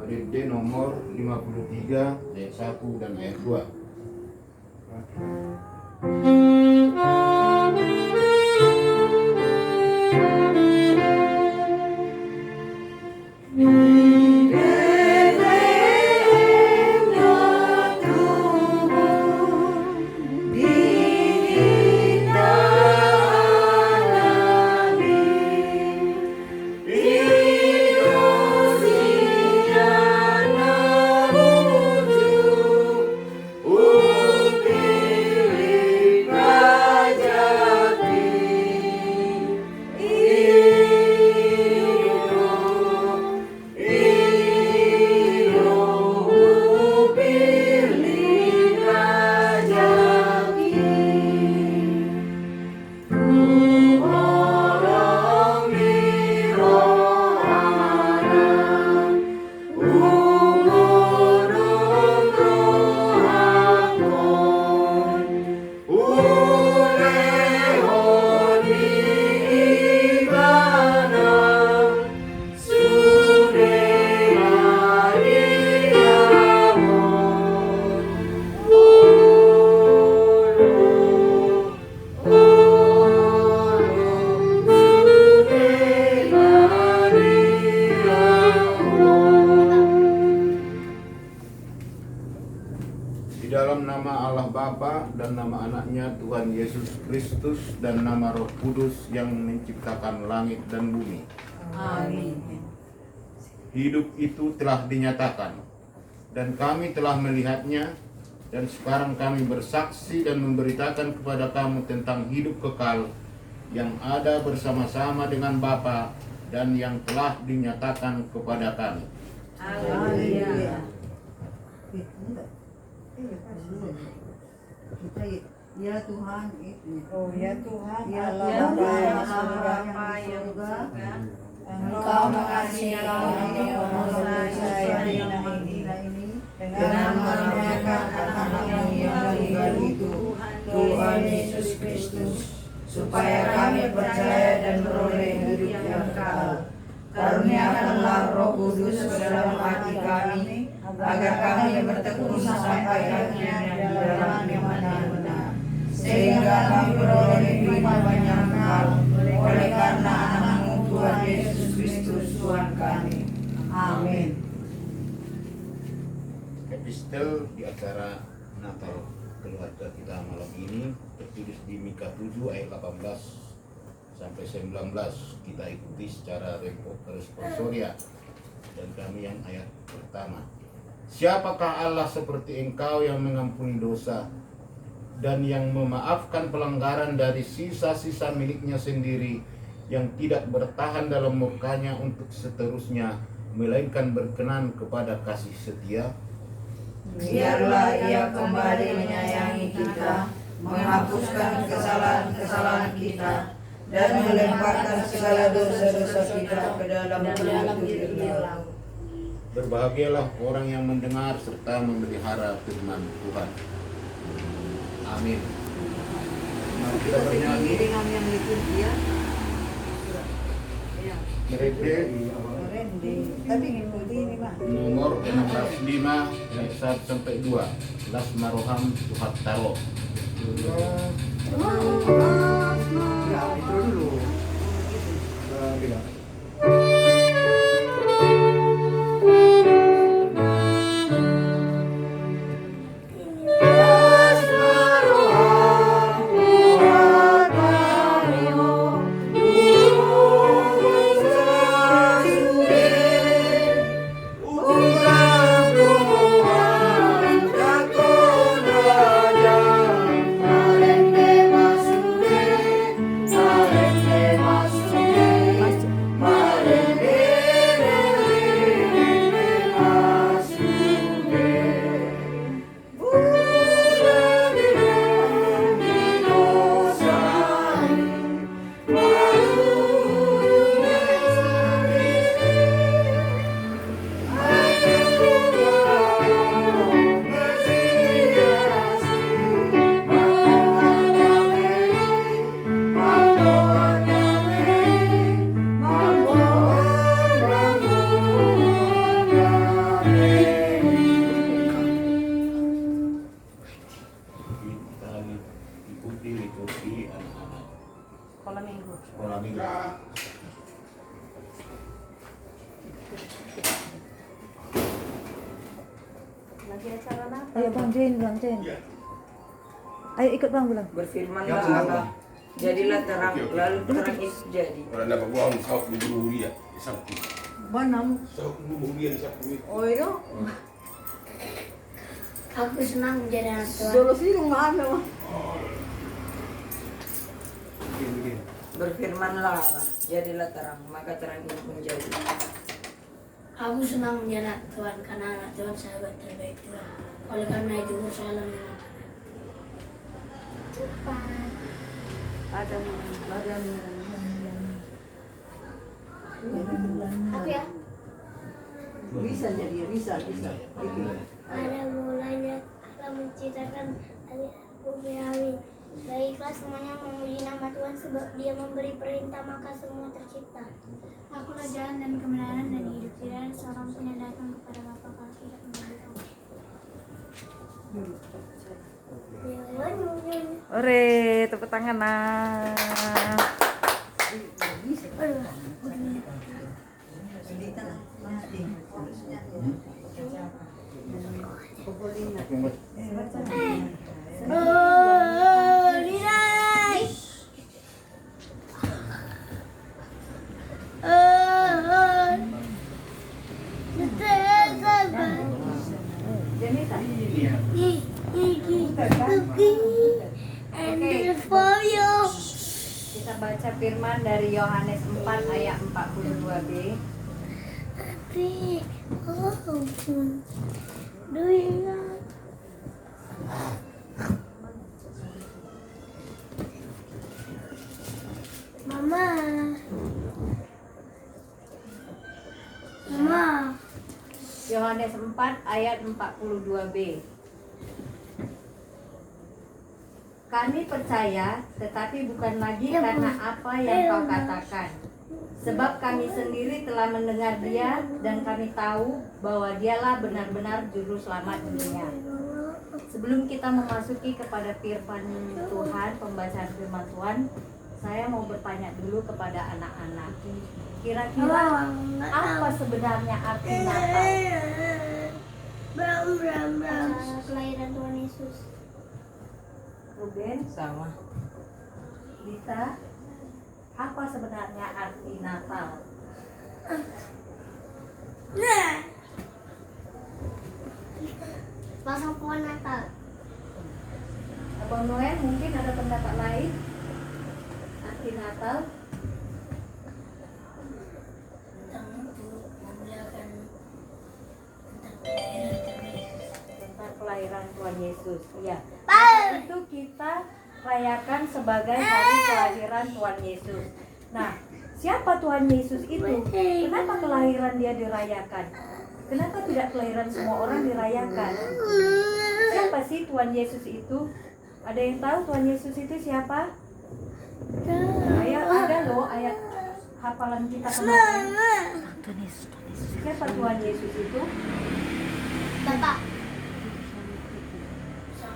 PDD nomor 53 ayat 1 dan ayat 2. Dalam nama Allah Bapa dan nama anaknya Tuhan Yesus Kristus dan nama Roh Kudus yang menciptakan langit dan bumi. Amin. Hidup itu telah dinyatakan dan kami telah melihatnya, dan sekarang kami bersaksi dan memberitakan kepada kamu tentang hidup kekal yang ada bersama-sama dengan Bapa dan yang telah dinyatakan kepada kami. Haleluya. Ya Tuhan, Oh ya Tuhan, ya Allah Allah Bapa yang Bapa surga, yang di surga, Engkau mengasihi kami orang saya ini dengan mengaruniakan anak-anakmu yang meninggal itu, Tuhan Yesus Kristus, supaya kami percaya dan beroleh hidup yang kekal. Karuniakanlah Roh Kudus ke dalam hati kami, agar kami bertekun sampai akhirnya di dalam yang benar, sehingga kami beroleh kehidupan yang kekal oleh karena anakmu Tuhan Yesus Kristus Tuhan kami. Amin. Epistel di acara Natal keluarga kita malam ini tertulis di Mika 7 ayat 18 sampai 19. Kita ikuti secara responsoria, dan kami yang ayat pertama. Siapakah Allah seperti Engkau yang mengampuni dosa dan yang memaafkan pelanggaran dari sisa-sisa miliknya sendiri, yang tidak bertahan dalam murkanya untuk seterusnya, melainkan berkenan kepada kasih setia? Biarlah Ia kembali menyayangi kita, menghapuskan kesalahan-kesalahan kita, dan melemparkan segala dosa-dosa kita ke dalam bilik laut. Berbahagialah orang yang mendengar serta memelihara firman Tuhan. Amin. Mari kita bernyanyi dengan yang liturgia. Mereka Tapi ngikuti ini mah. nomor 605 ayat 1 sampai 2. Las Maroham Tuhat Taro. Ya, itu dulu. Lagi acara apa? Ayo Bang Jin, Bang Jin. Ayo ikut Bang bilang. Berfirmanlah Allah, jadilah terang, lalu terang itu jadi. Orang dapat buang sauk di bulu dia, sabtu. Banam. Sauk di bulu dia di sabtu. Oh iya. Aku senang menjadi anak Tuhan. Dulu sih rumah ada mah. Begini. Berfirmanlah Allah, jadilah terang, maka terang itu pun jadi. Aku senang menjadi anak Tuhan karena anak Tuhan sahabat terbaik Tuhan. Oleh karena itu salam dengan aku ya. Bisa jadi, bisa. Pada mulanya Allah menciptakan bumi langit. Baiklah semuanya memuji nama Tuhan sebab Dia memberi perintah maka semua tercipta. Akulah jalan dan kebenaran dan hidup. Tidak ada seorang pun yang datang kepada Bapa kalau tidak melalui Aku. Ore, tepuk tangan nah. Kita baca firman dari Yohanes 4 ayat 42b. Mama. Yohanes 4 ayat 42b. Kami percaya, tetapi bukan lagi karena apa yang kau katakan. Sebab kami sendiri telah mendengar Dia dan kami tahu bahwa Dialah benar-benar juru selamat dunia. Sebelum kita memasuki kepada firman Tuhan, pembacaan firman Tuhan, saya mau bertanya dulu kepada anak-anak. Kira-kira apa sebenarnya arti Natal? Kelahiran Tuhan Yesus. Ruben, Sama. Lita, apa sebenarnya arti Natal? Pasang pohon Natal. Abang Noel mungkin ada pendapat lain arti Natal? Tentang kelahiran Tuhan Yesus. Ya. Itu kita rayakan sebagai hari kelahiran Tuhan Yesus. Nah, siapa Tuhan Yesus itu? Kenapa kelahiran Dia dirayakan? Kenapa tidak kelahiran semua orang dirayakan? Siapa sih Tuhan Yesus itu? Ada yang tahu Tuhan Yesus itu siapa? Ayat ada loh ayat hafalan kita kemarin. Siapa Tuhan Yesus itu? Bapak.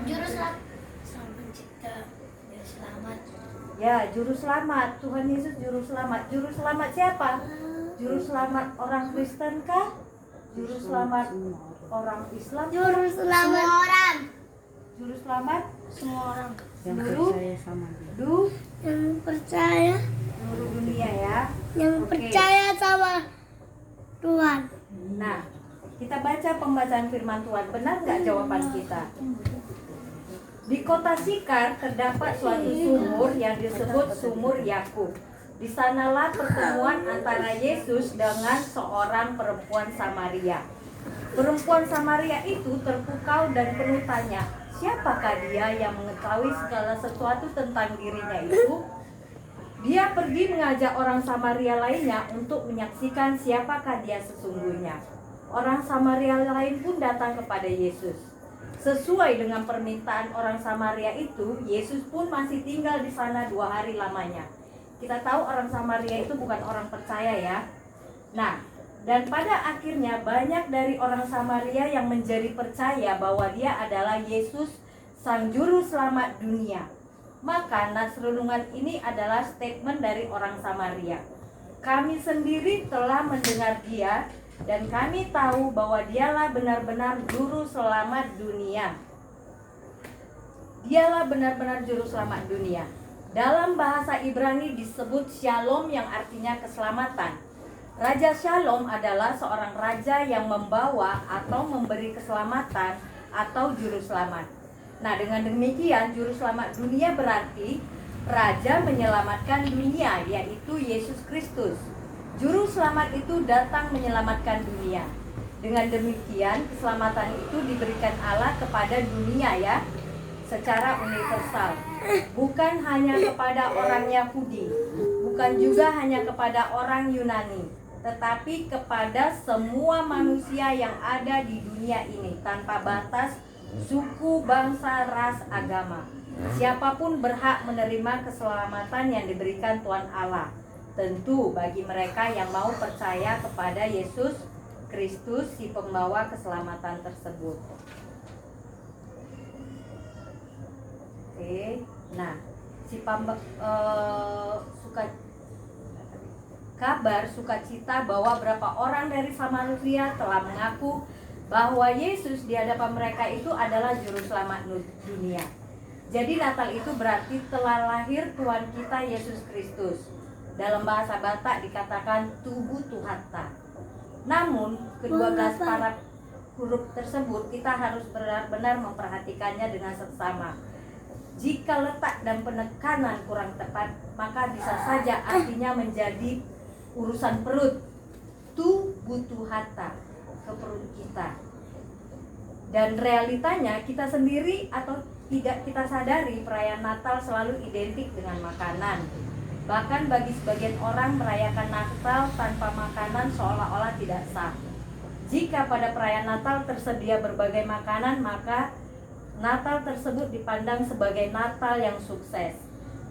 Juru selamat. Sang pencipta dan selamat. Ya, juru selamat. Tuhan Yesus juru selamat. Juru selamat siapa? Juru selamat orang Kristen kah? Juru selamat orang Islam? Juru selamat semua orang. Juru selamat Semua orang. seluruh Yang percaya. seluruh dunia ya. Yang Oke. percaya sama Tuhan. Nah, kita baca pembacaan firman Tuhan. Benar nggak jawaban kita? Di kota Sikar terdapat suatu sumur yang disebut Sumur Yakub. Di sanalah pertemuan antara Yesus dengan seorang perempuan Samaria. Perempuan Samaria itu terpukau dan penuh tanya, siapakah dia yang mengetahui segala sesuatu tentang dirinya itu? Dia pergi mengajak orang Samaria lainnya untuk menyaksikan siapakah dia sesungguhnya. Orang Samaria lain pun datang kepada Yesus. Sesuai dengan permintaan orang Samaria itu, Yesus pun masih tinggal di sana 2 hari lamanya. Kita tahu orang Samaria itu bukan orang percaya ya. Nah, dan pada akhirnya banyak dari orang Samaria yang menjadi percaya bahwa Dia adalah Yesus, Sang Juru Selamat dunia. Maka nas renungan ini adalah statement dari orang Samaria. Kami sendiri telah mendengar Dia Dan kami tahu bahwa dialah benar-benar juru selamat dunia. Dialah benar-benar juru selamat dunia. Dalam bahasa Ibrani disebut Shalom yang artinya keselamatan. Raja Shalom adalah seorang raja yang membawa atau memberi keselamatan atau juru selamat. Nah, dengan demikian juru selamat dunia berarti raja menyelamatkan dunia, yaitu Yesus Kristus. Juru selamat itu datang menyelamatkan dunia. Dengan demikian keselamatan itu diberikan Allah kepada dunia ya, secara universal. Bukan hanya kepada orang Yahudi, bukan juga hanya kepada orang Yunani, tetapi kepada semua manusia yang ada di dunia ini tanpa batas suku, bangsa, ras, agama. Siapapun berhak menerima keselamatan yang diberikan Tuhan Allah. Tentu bagi mereka yang mau percaya kepada Yesus Kristus, si pembawa keselamatan tersebut. Oke, nah, kabar sukacita bahwa berapa orang dari Samaria telah mengaku bahwa Yesus di hadapan mereka itu adalah juru selamat dunia. Jadi Natal itu berarti telah lahir Tuhan kita Yesus Kristus. Dalam bahasa Batak dikatakan tubuh Tuhatta. Namun kedua belas para huruf tersebut kita harus benar-benar memperhatikannya dengan seksama. Jika letak dan penekanan kurang tepat, maka bisa saja artinya menjadi urusan perut. Tu butuh hatta, ke perut kita. Dan realitanya kita sendiri atau tidak kita sadari perayaan Natal selalu identik dengan makanan. Bahkan bagi sebagian orang merayakan Natal tanpa makanan seolah-olah tidak sah. Jika pada perayaan Natal tersedia berbagai makanan, maka Natal tersebut dipandang sebagai Natal yang sukses.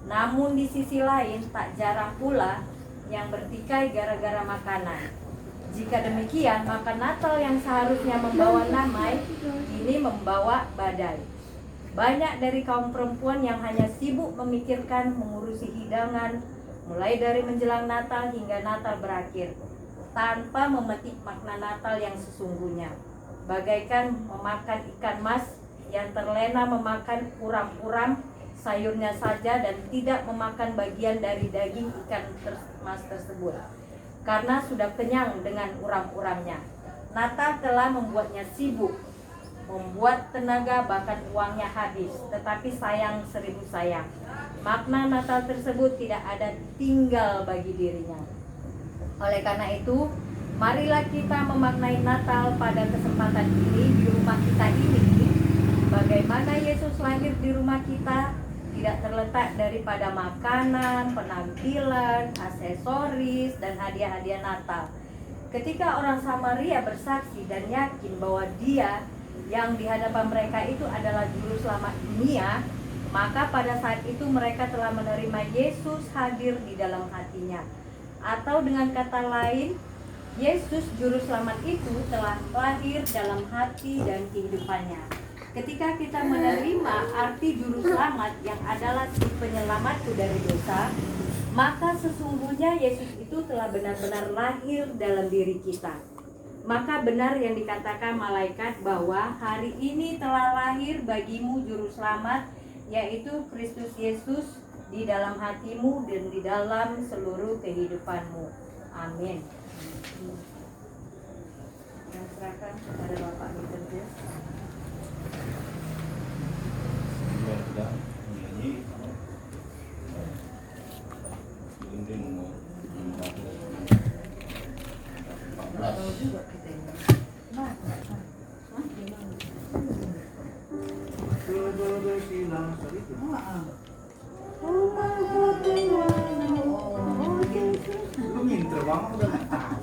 Namun di sisi lain tak jarang pula yang bertikai gara-gara makanan. Jika demikian, maka Natal yang seharusnya membawa damai kini membawa badai. Banyak dari kaum perempuan yang hanya sibuk memikirkan mengurusi hidangan, mulai dari menjelang Natal hingga Natal berakhir, tanpa memetik makna Natal yang sesungguhnya. Bagaikan memakan ikan mas yang terlena memakan uram-uram sayurnya saja dan tidak memakan bagian dari daging ikan mas tersebut, karena sudah kenyang dengan uram-uramnya. Natal telah membuatnya sibuk, membuat tenaga bahkan uangnya habis, tetapi sayang seribu sayang, makna Natal tersebut tidak ada tinggal bagi dirinya. Oleh karena itu, marilah kita memaknai Natal pada kesempatan ini di rumah kita ini. Bagaimana Yesus lahir di rumah kita tidak terletak daripada makanan, penampilan, aksesoris, dan hadiah-hadiah Natal. Ketika orang Samaria bersaksi dan yakin bahwa Dia yang di hadapan mereka itu adalah juru selamat dunia, maka pada saat itu mereka telah menerima Yesus hadir di dalam hatinya. Atau dengan kata lain, Yesus juru selamat itu telah lahir dalam hati dan kehidupannya. Ketika kita menerima arti juru selamat yang adalah si penyelamatku dari dosa, maka sesungguhnya Yesus itu telah benar-benar lahir dalam diri kita. Maka benar yang dikatakan malaikat bahwa hari ini telah lahir bagimu juru selamat, yaitu Kristus Yesus di dalam hatimu dan di dalam seluruh kehidupanmu. Amin. Yang serahkan kepada Bapak bekerja. Biar tidak menyanyi, dinding mau 14. Lu minta banget udah nggak tahu.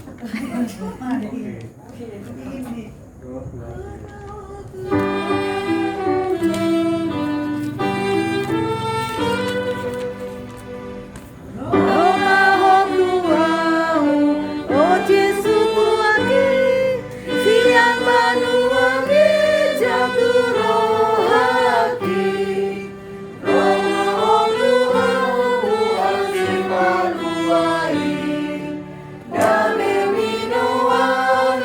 Dame minoan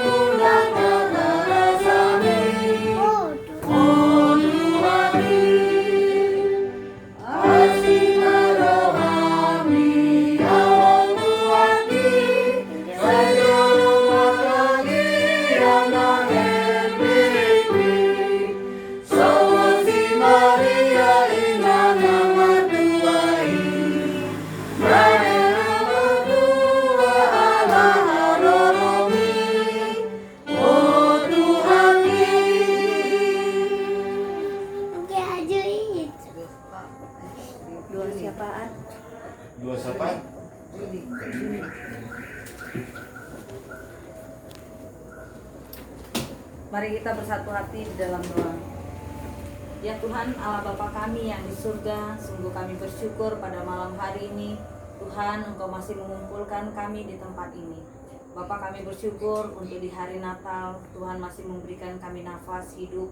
Mari kita bersatu hati di dalam doa. Ya Tuhan Allah Bapa kami yang di surga, sungguh kami bersyukur pada malam hari ini Tuhan Engkau masih mengumpulkan kami di tempat ini. Bapa kami bersyukur untuk di hari Natal Tuhan masih memberikan kami nafas hidup.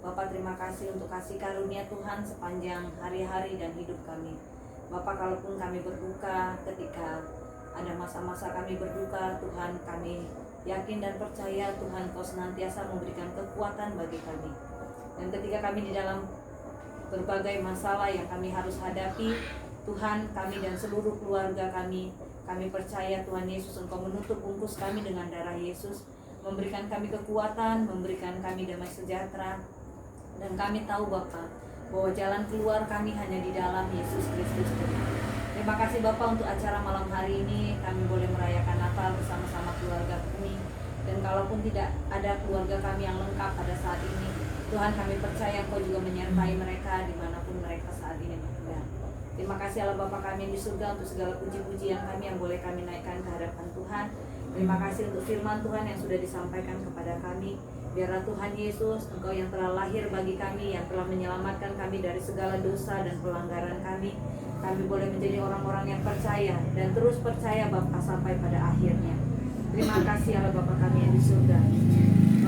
Bapa terima kasih untuk kasih karunia Tuhan sepanjang hari-hari dan hidup kami. Bapa kalaupun kami berduka ketika ada masa-masa kami berduka, Tuhan kami yakin dan percaya Tuhan Kau senantiasa memberikan kekuatan bagi kami. Dan ketika kami di dalam berbagai masalah yang kami harus hadapi, Tuhan kami dan seluruh keluarga kami percaya Tuhan Yesus Engkau menutup bungkus kami dengan darah Yesus, memberikan kami kekuatan, memberikan kami damai sejahtera. Dan kami tahu Bapa bahwa jalan keluar kami hanya di dalam Yesus Kristus. Terima kasih Bapak untuk acara malam hari ini. Kami boleh merayakan Natal bersama-sama keluarga kami. Dan kalaupun tidak ada keluarga kami yang lengkap pada saat ini, Tuhan kami percaya Engkau juga menyertai mereka dimanapun mereka saat ini berada. Terima kasih Allah Bapa kami yang di surga untuk segala puji-pujian kami yang boleh kami naikkan ke hadapan Tuhan. Terima kasih untuk firman Tuhan yang sudah disampaikan kepada kami. Biarlah Tuhan Yesus, Engkau yang telah lahir bagi kami, yang telah menyelamatkan kami dari segala dosa dan pelanggaran kami boleh menjadi orang-orang yang percaya dan terus percaya Bapa sampai pada akhirnya. Terima kasih Allah Bapa kami yang di surga.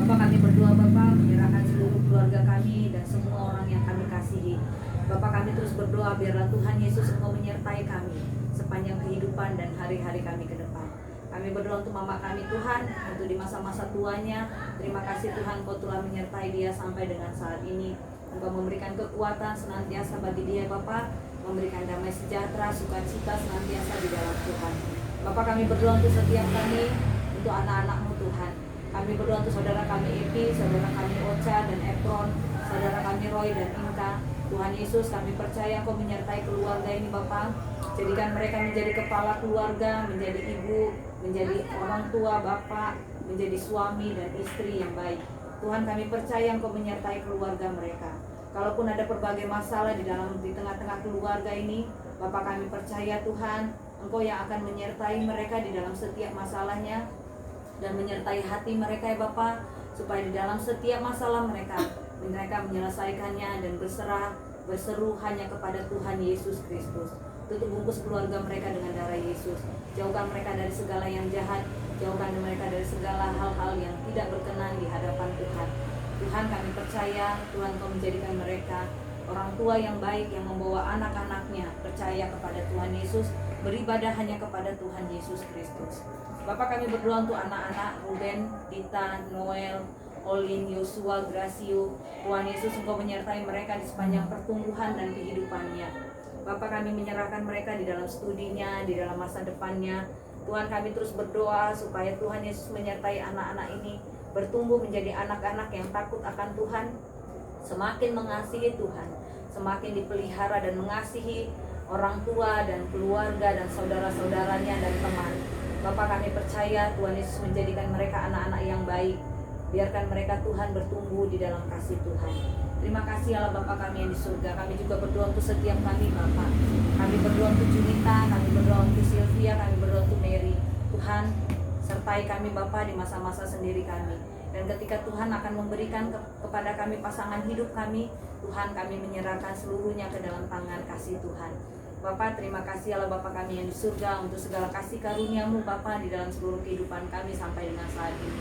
Bapa kami berdoa Bapa menyerahkan seluruh keluarga kami dan semua orang yang kami kasihi. Bapa kami terus berdoa biarlah Tuhan Yesus Engkau menyertai kami sepanjang kehidupan dan hari-hari kami ke depan. Kami berdoa untuk mama kami Tuhan, untuk di masa-masa tuanya. Terima kasih Tuhan Kau telah menyertai dia sampai dengan saat ini. Engkau memberikan kekuatan senantiasa bagi dia Bapa, memberikan damai sejahtera, sukacita senantiasa di dalam Tuhan. Bapa kami berdoa untuk setiap kami, untuk anak-anak-Mu Tuhan. Kami berdoa untuk saudara kami Epi, saudara kami Ocha dan Efron, saudara kami Roy dan Inka. Tuhan Yesus kami percaya Kau menyertai keluarga ini Bapa. Jadikan mereka menjadi kepala keluarga, menjadi ibu, menjadi orang tua, bapak, menjadi suami dan istri yang baik. Tuhan kami percaya Engkau menyertai keluarga mereka. Kalaupun ada berbagai masalah di tengah-tengah keluarga ini, Bapa kami percaya Tuhan, Engkau yang akan menyertai mereka di dalam setiap masalahnya dan menyertai hati mereka ya Bapa, supaya di dalam setiap masalah mereka menyelesaikannya dan berseru hanya kepada Tuhan Yesus Kristus. Tutup bungkus keluarga mereka dengan darah Yesus. Jauhkan mereka dari segala yang jahat, jauhkan mereka dari segala hal-hal yang tidak berkenan di hadapan Tuhan. Tuhan kami percaya Tuhan Kau menjadikan mereka orang tua yang baik yang membawa anak-anaknya percaya kepada Tuhan Yesus, beribadah hanya kepada Tuhan Yesus Kristus. Bapak kami berdoa untuk anak-anak Ruben, Dita, Noel, Olin, Yosua, Gracio. Tuhan Yesus Engkau menyertai mereka di sepanjang pertumbuhan dan kehidupannya. Bapak kami menyerahkan mereka di dalam studinya, di dalam masa depannya. Tuhan kami terus berdoa supaya Tuhan Yesus menyertai anak-anak ini bertumbuh menjadi anak-anak yang takut akan Tuhan, semakin mengasihi Tuhan, semakin dipelihara dan mengasihi orang tua dan keluarga dan saudara-saudaranya dan teman. Bapak kami percaya Tuhan Yesus menjadikan mereka anak-anak yang baik. Biarkan mereka Tuhan bertumbuh di dalam kasih Tuhan. Terima kasih Allah Bapa kami yang di surga. Kami juga berdoa untuk setiap kami Bapak. Kami berdoa untuk Junita, kami berdoa untuk Sylvia, kami berdoa untuk Mary. Tuhan sertai kami Bapa di masa-masa sendiri kami. Dan ketika Tuhan akan memberikan kepada kami pasangan hidup kami, Tuhan kami menyerahkan seluruhnya ke dalam tangan kasih Tuhan. Bapa terima kasih Allah Bapa kami yang di surga untuk segala kasih karunia-Mu Bapa di dalam seluruh kehidupan kami sampai dengan saat ini.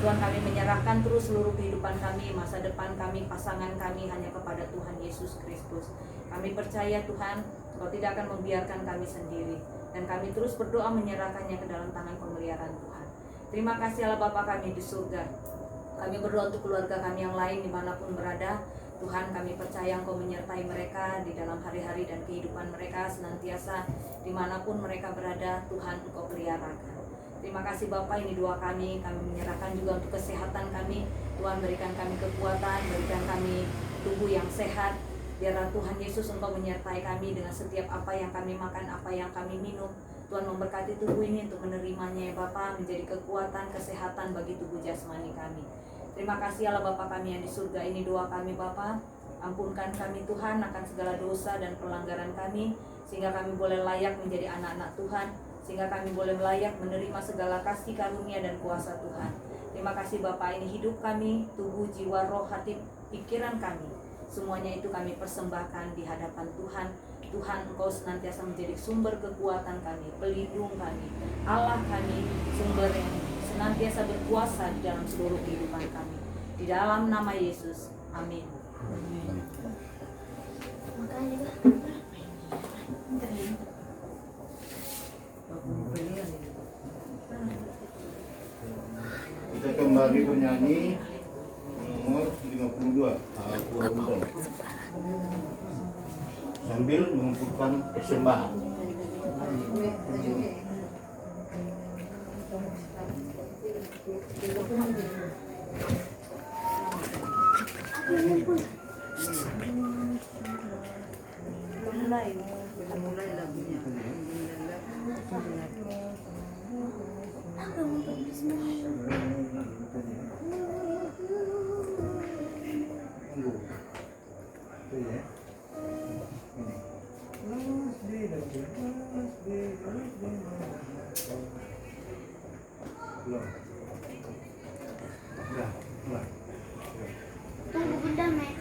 Tuhan kami menyerahkan terus seluruh kehidupan kami, masa depan kami, pasangan kami hanya kepada Tuhan Yesus Kristus. Kami percaya Tuhan Kau tidak akan membiarkan kami sendiri. Dan kami terus berdoa menyerahkannya ke dalam tangan pemeliharaan Tuhan. Terima kasih Allah Bapa kami di surga. Kami berdoa untuk keluarga kami yang lain dimanapun berada. Tuhan kami percaya Engkau menyertai mereka di dalam hari-hari dan kehidupan mereka senantiasa dimanapun mereka berada. Tuhan Engkau peliharakan. Terima kasih Bapa, ini doa kami menyerahkan juga untuk kesehatan kami. Tuhan berikan kami kekuatan, berikan kami tubuh yang sehat. Biarlah Tuhan Yesus Engkau menyertai kami dengan setiap apa yang kami makan, apa yang kami minum. Tuhan memberkati tubuh ini untuk menerimanya ya Bapa, menjadi kekuatan, kesehatan bagi tubuh jasmani kami. Terima kasih Allah Bapa kami yang di surga, ini doa kami Bapa. Ampunkan kami Tuhan akan segala dosa dan pelanggaran kami, sehingga kami boleh layak menjadi anak-anak Tuhan, sehingga kami boleh layak menerima segala kasih karunia dan kuasa Tuhan. Terima kasih Bapak, ini hidup kami, tubuh, jiwa, roh, hati, pikiran kami. Semuanya itu kami persembahkan di hadapan Tuhan. Tuhan, Engkau senantiasa menjadi sumber kekuatan kami, pelindung kami, Allah kami, sumber yang senantiasa berkuasa di dalam seluruh kehidupan kami. Di dalam nama Yesus, amin. Makasih, Pak. Kita kembali bernyanyi nomor 52, Aku Harusan, sambil mengumpulkan persembahan. Mulai lagunya. Aku mau bismillah. Tunggu bunda, Mek.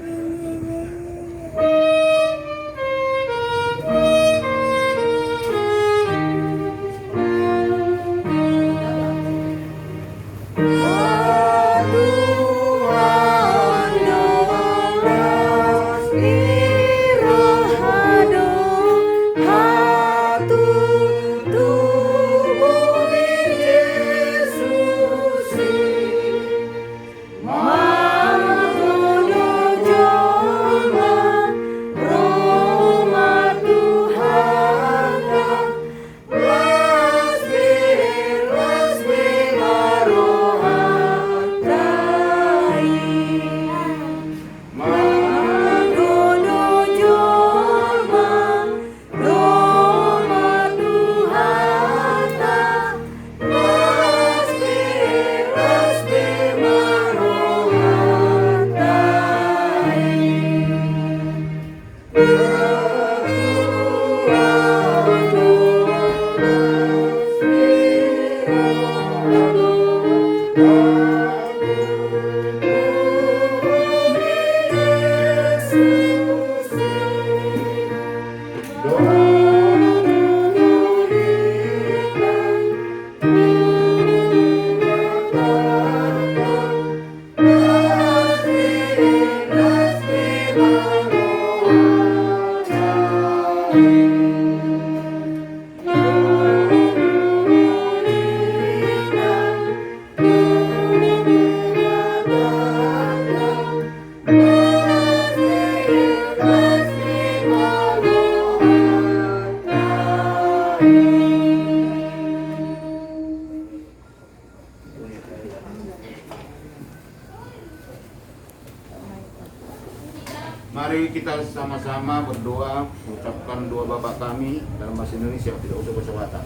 Mari kita sama-sama berdoa, mengucapkan doa Bapa kami dalam bahasa Indonesia, tidak usah bahasa Batak.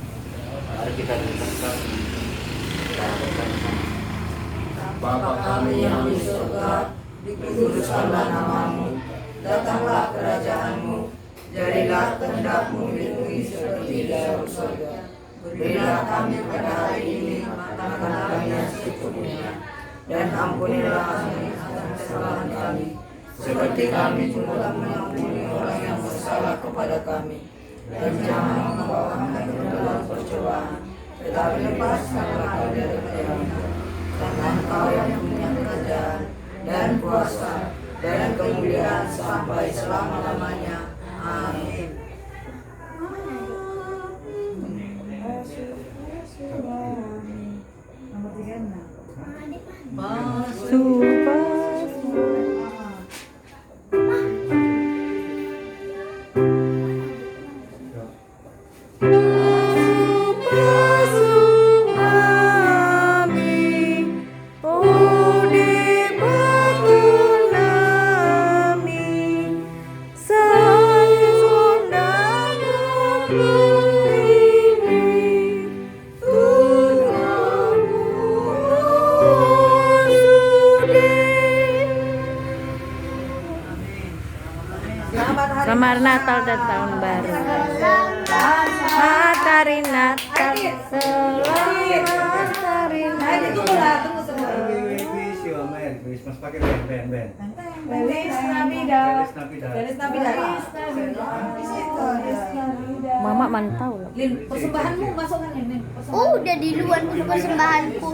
Mari kita mengucapkan bersama-sama. Bapa kami yang di surga, dikuduskanlah namamu, datanglah kerajaanmu, jadilah kehendak-mu di bumi seperti di dalam surga. Berilah kami pada hari ini makanan kami yang secukupnya, dan ampunilah kami atas kesalahan kami, seperti kami juga mengampuni orang yang bersalah kepada kami. Dan jangan membawa kami ke dalam percobaan, tetapi lepaskanlah kami dari yang jahat. Karena Engkau yang punya kerajaan dan kuasa dan kemuliaan sampai selama-lamanya. Amin. Selamat Natal dan Tahun Baru. Selamat Hari Natal. Selamat Hari Natal. band, Christmas pakai band. Feliz Navidad. Feliz Navidad. Feliz Navidad. Di situ ada. Mama mantau loh. Lin, persembahanmu masukkan ini. Oh, udah di luar persembahanku.